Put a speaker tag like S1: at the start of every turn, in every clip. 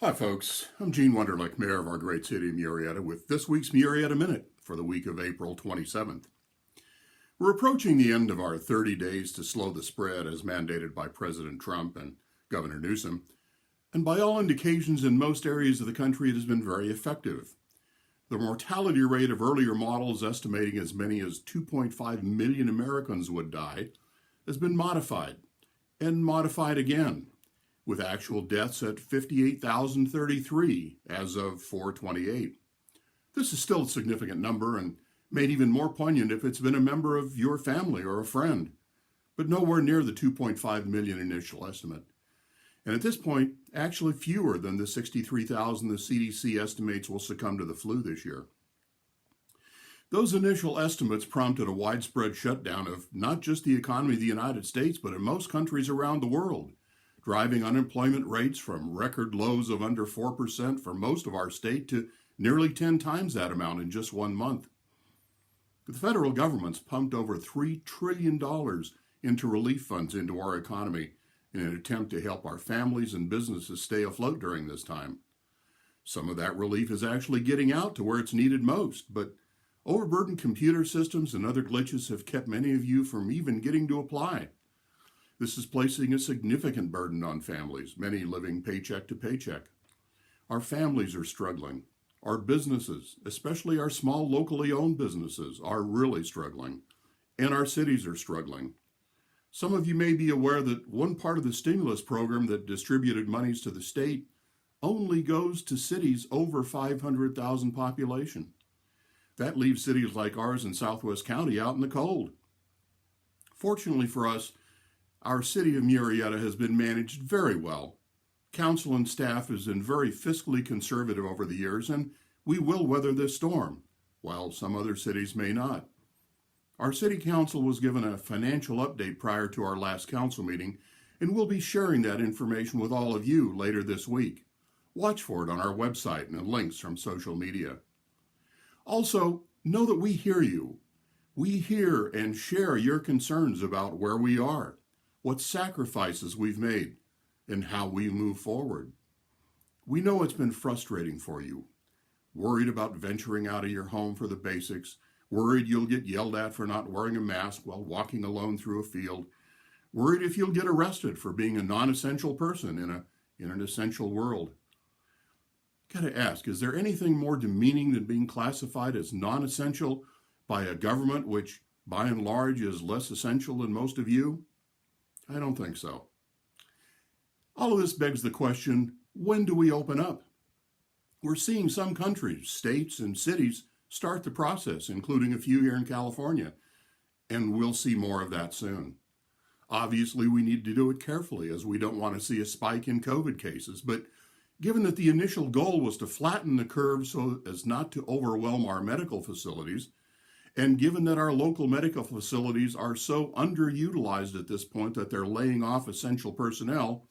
S1: Hi folks, I'm Gene Wunderlich, Mayor of our great city of Murrieta, with this week's Murrieta Minute for the week of April 27th. We're approaching the end of our 30 days to slow the spread as mandated by President Trump and Governor Newsom, and by all indications in most areas of the country it has been very effective. The mortality rate of earlier models estimating as many as 2.5 million Americans would die has been modified, and modified again, with actual deaths at 58,033 as of 4/28. This is still a significant number and made even more poignant if it's been a member of your family or a friend, but nowhere near the 2.5 million initial estimate. And at this point, actually fewer than the 63,000 the CDC estimates will succumb to the flu this year. Those initial estimates prompted a widespread shutdown of not just the economy of the United States, but in most countries around the world, driving unemployment rates from record lows of under 4% for most of our state to nearly 10 times that amount in just 1 month. The federal government's pumped over $3 trillion into relief funds into our economy in an attempt to help our families and businesses stay afloat during this time. Some of that relief is actually getting out to where it's needed most, but overburdened computer systems and other glitches have kept many of you from even getting to apply. This is placing a significant burden on families, many living paycheck to paycheck. Our families are struggling. Our businesses, especially our small locally owned businesses, are really struggling. And our cities are struggling. Some of you may be aware that one part of the stimulus program that distributed monies to the state only goes to cities over 500,000 population. That leaves cities like ours in Southwest County out in the cold. Fortunately for us, our city of Murrieta has been managed very well. Council and staff has been very fiscally conservative over the years, and we will weather this storm, while some other cities may not. Our city council was given a financial update prior to our last council meeting, and we'll be sharing that information with all of you later this week. Watch for it on our website and links from social media. Also, know that we hear you. We hear and share your concerns about where we are, what sacrifices we've made, and how we move forward. We know it's been frustrating for you. Worried about venturing out of your home for the basics, worried you'll get yelled at for not wearing a mask while walking alone through a field, worried if you'll get arrested for being a non-essential person in an essential world. Gotta ask, is there anything more demeaning than being classified as non-essential by a government which, by and large, is less essential than most of you? I don't think so. All of this begs the question, when do we open up? We're seeing some countries, states, and cities start the process, including a few here in California, and we'll see more of that soon. Obviously, we need to do it carefully as we don't want to see a spike in COVID cases, but given that the initial goal was to flatten the curve so as not to overwhelm our medical facilities, and given that our local medical facilities are so underutilized at this point that they're laying off essential personnel,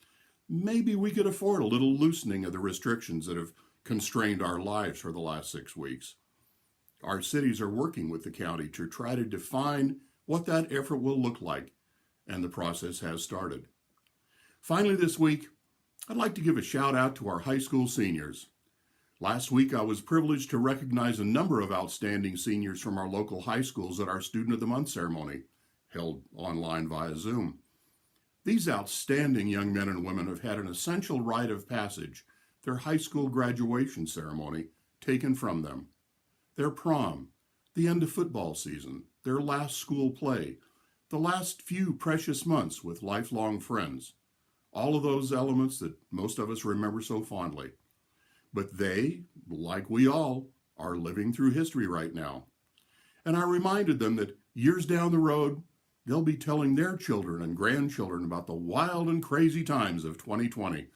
S1: maybe we could afford a little loosening of the restrictions that have constrained our lives for the last 6 weeks. Our cities are working with the county to try to define what that effort will look like, and the process has started. Finally this week, I'd like to give a shout out to our high school seniors. Last week, I was privileged to recognize a number of outstanding seniors from our local high schools at our Student of the Month ceremony, held online via Zoom. These outstanding young men and women have had an essential rite of passage, their high school graduation ceremony, taken from them. Their prom, the end of football season, their last school play, the last few precious months with lifelong friends, all of those elements that most of us remember so fondly. But they, like we all, are living through history right now. And I reminded them that years down the road, they'll be telling their children and grandchildren about the wild and crazy times of 2020,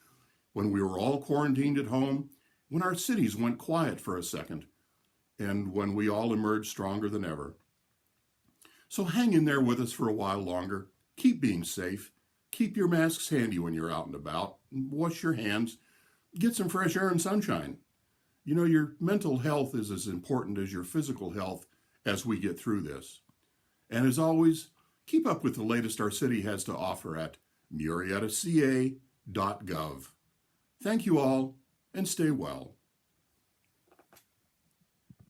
S1: when we were all quarantined at home, when our cities went quiet for a second, and when we all emerged stronger than ever. So hang in there with us for a while longer. Keep being safe. Keep your masks handy when you're out and about. Wash your hands. Get some fresh air and sunshine. You know, your mental health is as important as your physical health as we get through this. And as always, keep up with the latest our city has to offer at murrietaca.gov. Thank you all, and stay well.